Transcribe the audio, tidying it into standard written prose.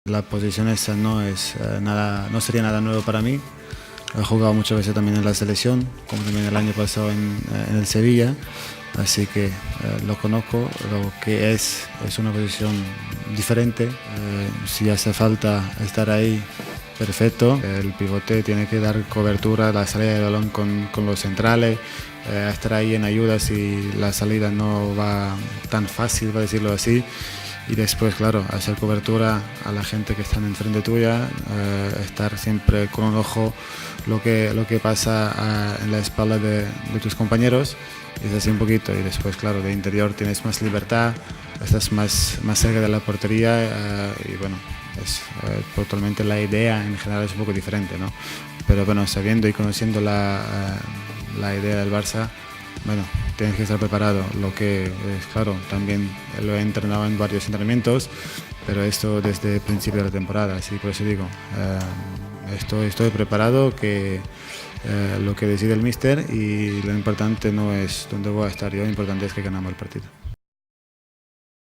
La posición esa no es no sería nada nuevo para mí. He jugado muchas veces también en la selección, como también el año pasado en el Sevilla, así que lo conozco. Lo que es una posición diferente. Si hace falta estar ahí, perfecto. El pivote tiene que dar cobertura a la salida del balón con los centrales, estar ahí en ayuda si la salida no va tan fácil, para decirlo así. Y después, claro, hacer cobertura a la gente que está enfrente tuya, estar siempre con un ojo lo que pasa en la espalda de tus compañeros, y es así un poquito. Y después, claro, de interior tienes más libertad, estás más cerca de la portería, y bueno, es totalmente la idea en general es un poco diferente, ¿no? Pero bueno, sabiendo y conociendo la idea del Barça, bueno, tienes que estar preparado. Lo que es claro, también lo he entrenado en varios entrenamientos, pero esto desde el principio de la temporada, así por eso digo, estoy preparado, que lo que decide el míster, y lo importante no es dónde voy a estar yo, lo importante es que ganamos el partido.